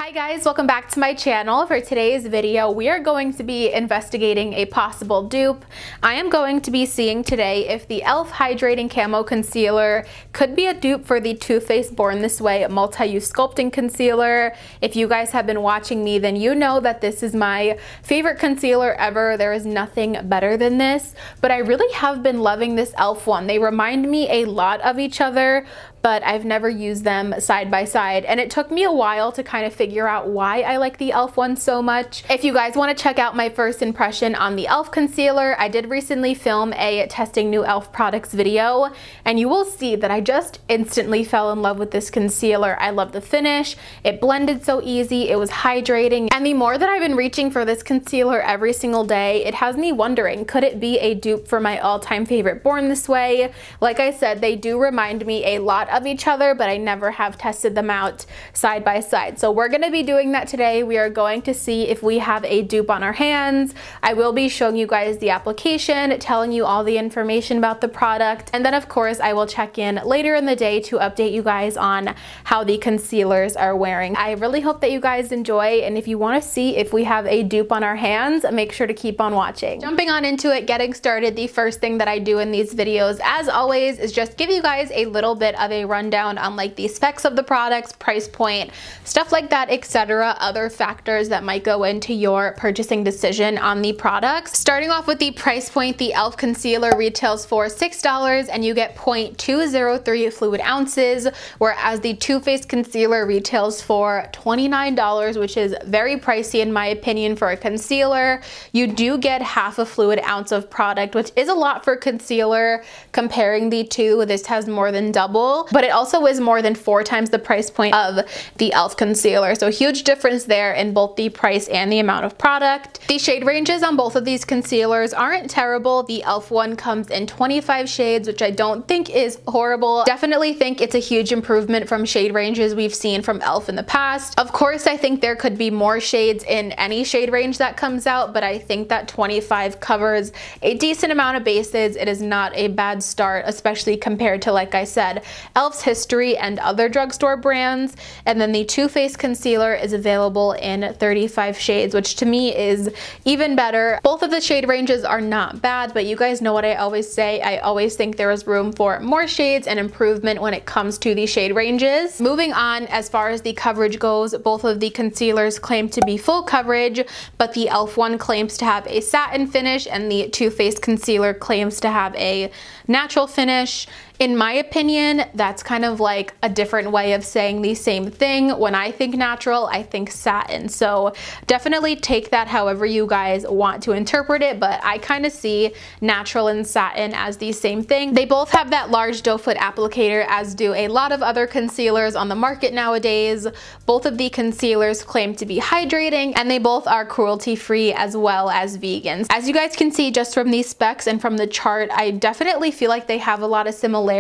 Hi guys, welcome back to my channel. For today's video, we are going to be investigating a possible dupe. I am going to be seeing today if the ELF Hydrating Camo Concealer could be a dupe for the Too Faced Born This Way Multi-Use Sculpting Concealer. If you guys have been watching me, then you know that this is my favorite concealer ever. There is nothing better than this, but I really have been loving this ELF one. They remind me a lot of each other, but I've never used them side by side, and it took me a while to kind of figure out why I like the ELF one so much. If you guys want to check out my first impression on the ELF concealer, I did recently film a testing new ELF products video, and you will see that I just instantly fell in love with this concealer. I love the finish, it blended so easy, it was hydrating, and the more that I've been reaching for this concealer every single day, it has me wondering, could it be a dupe for my all-time favorite Born This Way? Like I said, they do remind me a lot of each other, but I never have tested them out side by side. So we're going to be doing that today. We are going to see if we have a dupe on our hands. I will be showing you guys the application, telling you all the information about the product, and then of course I will check in later in the day to update you guys on how the concealers are wearing. I really hope that you guys enjoy, and if you want to see if we have a dupe on our hands, make sure to keep on watching. Jumping on into it, getting started, the first thing that I do in these videos, as always, is just give you guys a little bit of a rundown on like the specs of the products, price point, stuff like that, etc., other factors that might go into your purchasing decision on the products. Starting off with the price point, the ELF concealer retails for $6 and you get 0.203 fluid ounces, whereas the Too Faced concealer retails for $29, which is very pricey in my opinion for a concealer. You do get half a fluid ounce of product, which is a lot for concealer. Comparing the two, this has more than double, but it also is more than 4 times the price point of the ELF concealer. So huge difference there in both the price and the amount of product. The shade ranges on both of these concealers aren't terrible. The ELF one comes in 25 shades, which I don't think is horrible. Definitely think it's a huge improvement from shade ranges we've seen from ELF in the past. Of course, I think there could be more shades in any shade range that comes out, but I think that 25 covers a decent amount of bases. It is not a bad start, especially compared to, like I said, ELF's history and other drugstore brands. And then the Too Faced concealer is available in 35 shades, which to me is even better. Both of the shade ranges are not bad, but you guys know what I always say. I always think there is room for more shades and improvement when it comes to the shade ranges. Moving on, as far as the coverage goes, both of the concealers claim to be full coverage, but the ELF one claims to have a satin finish and the Too Faced concealer claims to have a natural finish. In my opinion, that's kind of like a different way of saying the same thing. When I think natural, I think satin. So definitely take that however you guys want to interpret it, but I kind of see natural and satin as the same thing. They both have that large doe foot applicator, as do a lot of other concealers on the market nowadays. Both of the concealers claim to be hydrating, and they both are cruelty-free as well as vegans. As you guys can see just from these specs and from the chart, I definitely feel like they have a lot of similarities,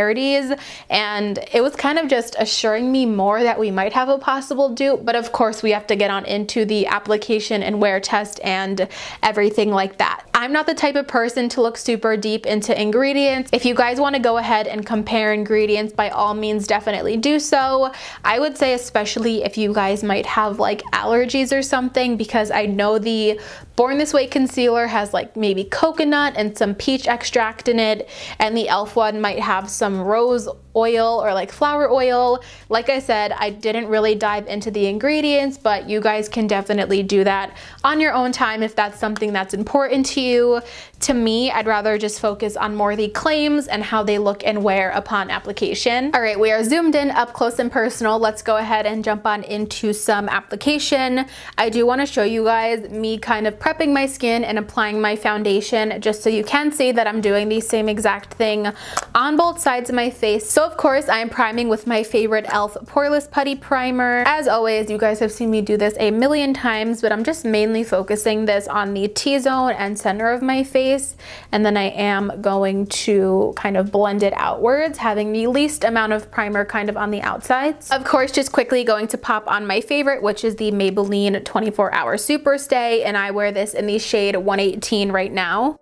and it was kind of just assuring me more that we might have a possible dupe. But of course we have to get on into the application and wear test and everything like that. I'm not the type of person to look super deep into ingredients. If you guys want to go ahead and compare ingredients, by all means definitely do so. I would say especially if you guys might have like allergies or something, because I know the Born This Way concealer has like maybe coconut and some peach extract in it, and the ELF one might have some rose oil or like flower oil. Like I said, I didn't really dive into the ingredients, but you guys can definitely do that on your own time if that's something that's important to you. To me, I'd rather just focus on more the claims and how they look and wear upon application. All right, we are zoomed in up close and personal. Let's go ahead and jump on into some application. I do want to show you guys me kind of prepping my skin and applying my foundation, just so you can see that I'm doing the same exact thing on both sides of my face. So of course I am priming with my favorite ELF Poreless Putty Primer. As always, you guys have seen me do this a million times, but I'm just mainly focusing this on the T-zone and center of my face, and then I am going to kind of blend it outwards, having the least amount of primer kind of on the outsides. Of course, just quickly going to pop on my favorite, which is the Maybelline 24 Hour Super Stay, and I wear this in the shade 118 right now.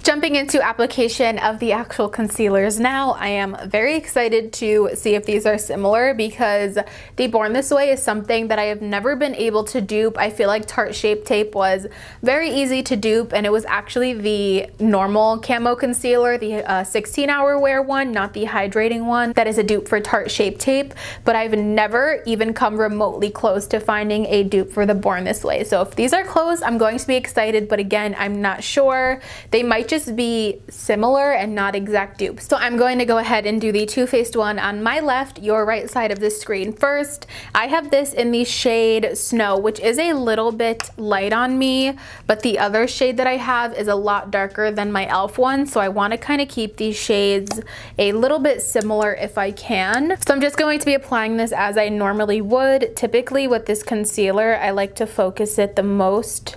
Jumping into application of the actual concealers now, I am very excited to see if these are similar because the Born This Way is something that I have never been able to dupe. I feel like Tarte Shape Tape was very easy to dupe, and it was actually the normal camo concealer, the 16-hour wear one, not the hydrating one, that is a dupe for Tarte Shape Tape, but I've never even come remotely close to finding a dupe for the Born This Way. So if these are close, I'm going to be excited, but again, I'm not sure. They might just be similar and not exact dupes. So I'm going to go ahead and do the Too Faced one on my left, your right side of the screen first. I have this in the shade Snow, which is a little bit light on me, but the other shade that I have is a lot darker than my ELF one, so I want to kind of keep these shades a little bit similar if I can. So I'm just going to be applying this as I normally would. Typically with this concealer, I like to focus it the most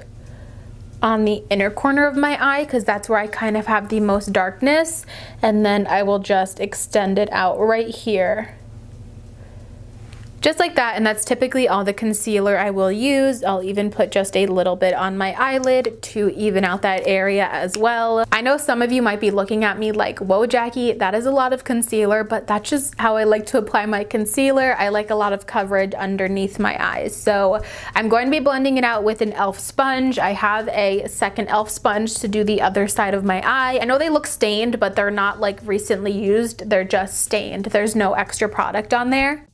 on the inner corner of my eye because that's where I kind of have the most darkness, and then I will just extend it out right here. Just like that, and that's typically all the concealer I will use. I'll even put just a little bit on my eyelid to even out that area as well. I know some of you might be looking at me like, whoa Jackie, that is a lot of concealer, but that's just how I like to apply my concealer. I like a lot of coverage underneath my eyes. So I'm going to be blending it out with an ELF sponge. I have a second ELF sponge to do the other side of my eye. I know they look stained, but they're not like recently used. They're just stained. There's no extra product on there.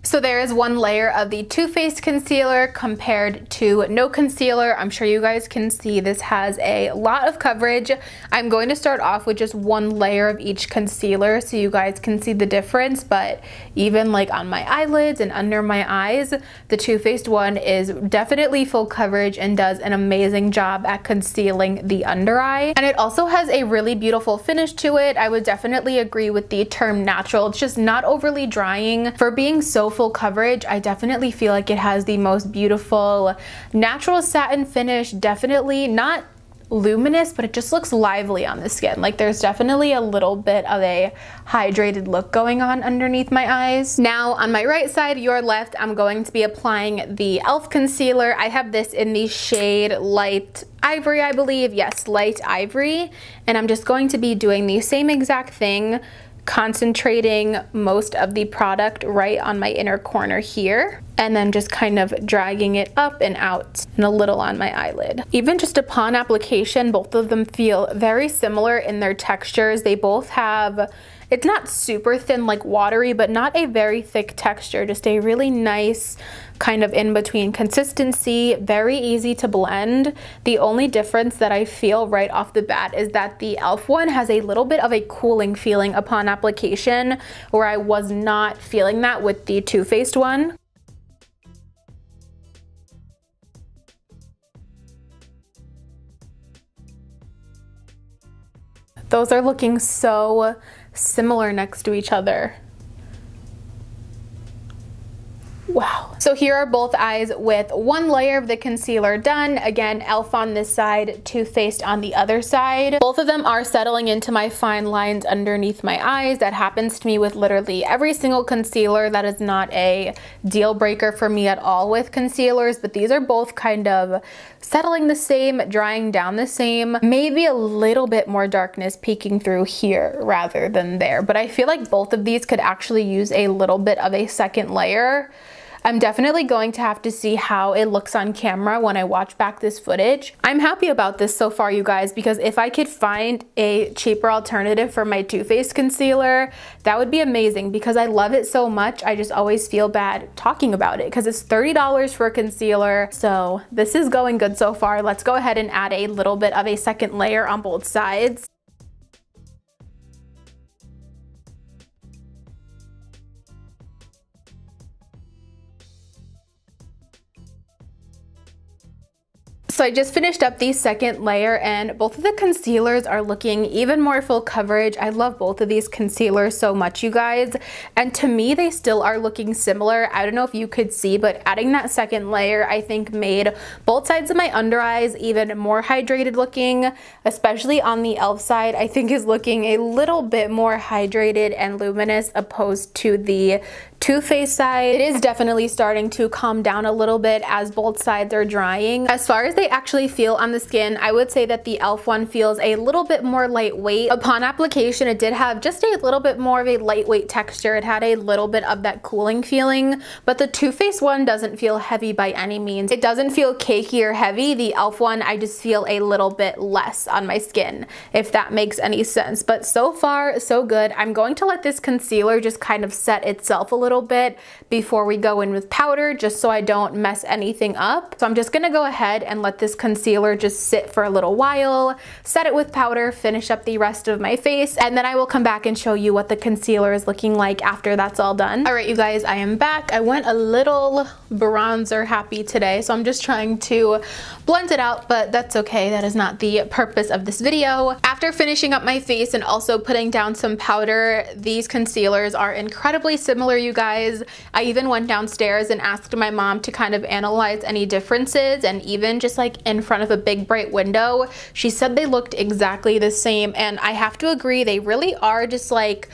So there is one layer of the Too Faced concealer compared to no concealer. I'm sure you guys can see this has a lot of coverage. I'm going to start off with just one layer of each concealer so you guys can see the difference, but even like on my eyelids and under my eyes, the Too Faced one is definitely full coverage and does an amazing job at concealing the under eye. And it also has a really beautiful finish to it. I would definitely agree with the term natural. It's just not overly drying. For being so full coverage, I definitely feel like it has the most beautiful natural satin finish. Definitely not luminous, but it just looks lively on the skin. Like there's definitely a little bit of a hydrated look going on underneath my eyes. Now on my right side, your left, I'm going to be applying the ELF concealer. I have this in the shade Light Ivory, I believe. Yes, Light Ivory. And I'm just going to be doing the same exact thing, concentrating most of the product right on my inner corner here, and then just kind of dragging it up and out and a little on my eyelid. Even just upon application, both of them feel very similar in their textures. They both have, it's not super thin like watery, but not a very thick texture, just a really nice kind of in between consistency, very easy to blend. The only difference that I feel right off the bat is that the ELF one has a little bit of a cooling feeling upon application, where I was not feeling that with the Too Faced one. Those are looking so similar next to each other. Wow. So here are both eyes with one layer of the concealer done. Again, ELF on this side, Too Faced on the other side. Both of them are settling into my fine lines underneath my eyes. That happens to me with literally every single concealer. That is not a deal breaker for me at all with concealers, but these are both kind of settling the same, drying down the same. Maybe a little bit more darkness peeking through here rather than there, but I feel like both of these could actually use a little bit of a second layer. I'm definitely going to have to see how it looks on camera when I watch back this footage. I'm happy about this so far, you guys, because if I could find a cheaper alternative for my Too Faced concealer, that would be amazing, because I love it so much. I just always feel bad talking about it because it's $30 for a concealer. So this is going good so far. Let's go ahead and add a little bit of a second layer on both sides. So I just finished up the second layer and both of the concealers are looking even more full coverage. I love both of these concealers so much, you guys. And to me, they still are looking similar. I don't know if you could see, but adding that second layer, I think made both sides of my under eyes even more hydrated looking, especially on the ELF side. I think is looking a little bit more hydrated and luminous opposed to the Too Faced side. It is definitely starting to calm down a little bit as both sides are drying. As far as they actually feel on the skin, I would say that the ELF one feels a little bit more lightweight. Upon application, it did have just a little bit more of a lightweight texture. It had a little bit of that cooling feeling, but the Too Faced one doesn't feel heavy by any means. It doesn't feel cakey or heavy. The ELF one, I just feel a little bit less on my skin, if that makes any sense. But so far, so good. I'm going to let this concealer just kind of set itself a little bit before we go in with powder, just so I don't mess anything up. So I'm just gonna go ahead and let this concealer just sit for a little while, set it with powder, finish up the rest of my face, and then I will come back and show you what the concealer is looking like after that's all done. All right, you guys, I am back. I went a little bronzer happy today, so I'm just trying to blend it out, but that's okay. That is not the purpose of this video. After finishing up my face and also putting down some powder, these concealers are incredibly similar, you guys. I even went downstairs and asked my mom to kind of analyze any differences, and even just like in front of a big bright window, she said they looked exactly the same, and I have to agree, they really are just like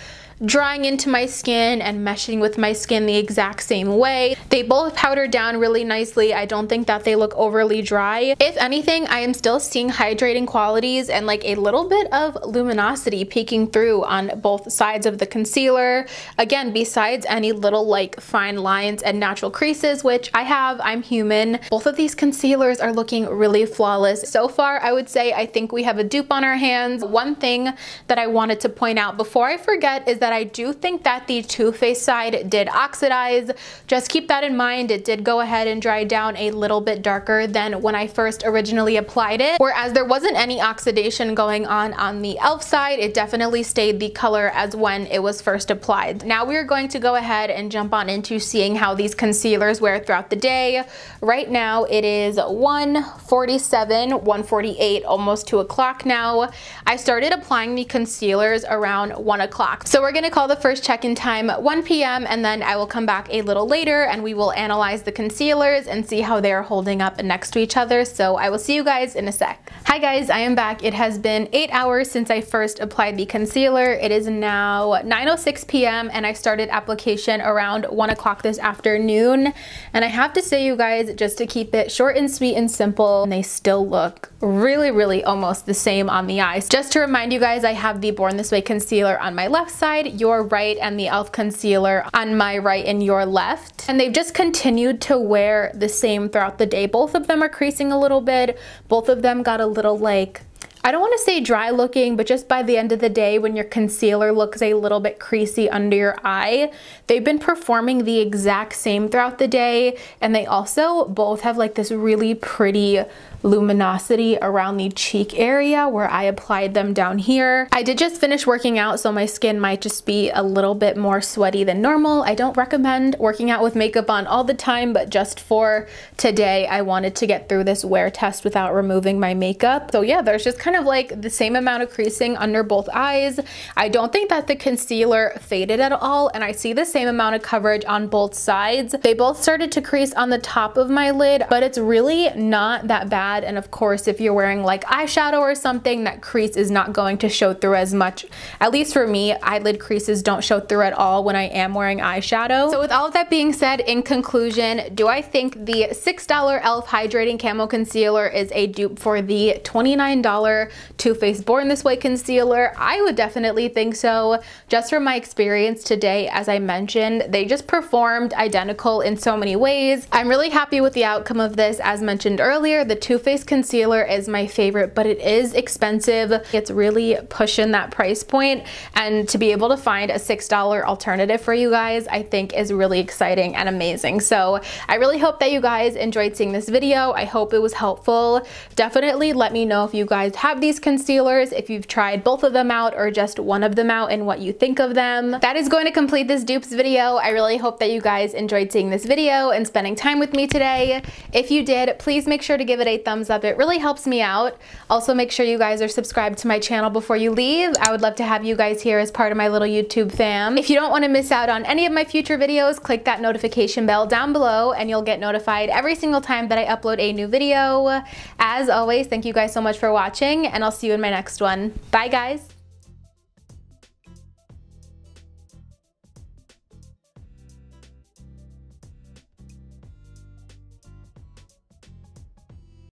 drying into my skin and meshing with my skin the exact same way. They both powdered down really nicely. I don't think that they look overly dry. If anything, I am still seeing hydrating qualities and like a little bit of luminosity peeking through on both sides of the concealer. Again, besides any little like fine lines and natural creases, which I have, I'm human. Both of these concealers are looking really flawless. So far, I would say I think we have a dupe on our hands. One thing that I wanted to point out before I forget is that I do think that the Too Faced side did oxidize. Just keep that in mind. It did go ahead and dry down a little bit darker than when I first originally applied it. Whereas there wasn't any oxidation going on the ELF side, it definitely stayed the color as when it was first applied. Now we are going to go ahead and jump on into seeing how these concealers wear throughout the day. Right now it is 1:47, 1:48, almost 2 o'clock now. I started applying the concealers around 1 o'clock. So we're gonna call the first check-in time 1 p.m. and then I will come back a little later and we will analyze the concealers and see how they are holding up next to each other. So I will see you guys in a sec. Hi guys, I am back. It has been 8 hours since I first applied the concealer. It is now 9:06 p.m. and I started application around 1 o'clock this afternoon. And I have to say, you guys, just to keep it short and sweet and simple, they still look really almost the same on the eyes. Just to remind you guys, I have the Born This Way concealer on my left side, your right, and the ELF concealer on my right and your left. And they've just continued to wear the same throughout the day. Both of them are creasing a little bit. Both of them got a little like, I don't want to say dry looking, but just by the end of the day when your concealer looks a little bit creasy under your eye, they've been performing the exact same throughout the day. And they also both have like this really pretty luminosity around the cheek area where I applied them down here. I did just finish working out, so my skin might just be a little bit more sweaty than normal. I don't recommend working out with makeup on all the time, but just for today, I wanted to get through this wear test without removing my makeup. So yeah, there's just kind of like the same amount of creasing under both eyes. I don't think that the concealer faded at all, and I see the same amount of coverage on both sides. They both started to crease on the top of my lid, but it's really not that bad. And of course, if you're wearing like eyeshadow or something, that crease is not going to show through as much. At least for me, eyelid creases don't show through at all when I am wearing eyeshadow. So with all of that being said, in conclusion, do I think the $6 ELF Hydrating Camo Concealer is a dupe for the $29 Too Faced Born This Way concealer? I would definitely think so. Just from my experience today, as I mentioned, they just performed identical in so many ways. I'm really happy with the outcome of this. As mentioned earlier, the Too Faced concealer is my favorite, but it is expensive. It's really pushing that price point, and to be able to find a $6 alternative for you guys, I think is really exciting and amazing. So I really hope that you guys enjoyed seeing this video. I hope it was helpful. Definitely let me know if you guys have these concealers, if you've tried both of them out or just one of them out, and what you think of them. That is going to complete this dupes video. I really hope that you guys enjoyed seeing this video and spending time with me today. If you did, please make sure to give it a appreciate thumbs up. It really helps me out. Also, make sure you guys are subscribed to my channel before you leave. I would love to have you guys here as part of my little YouTube fam. If you don't want to miss out on any of my future videos, click that notification bell down below and you'll get notified every single time that I upload a new video. As always, thank you guys so much for watching, and I'll see you in my next one. Bye guys!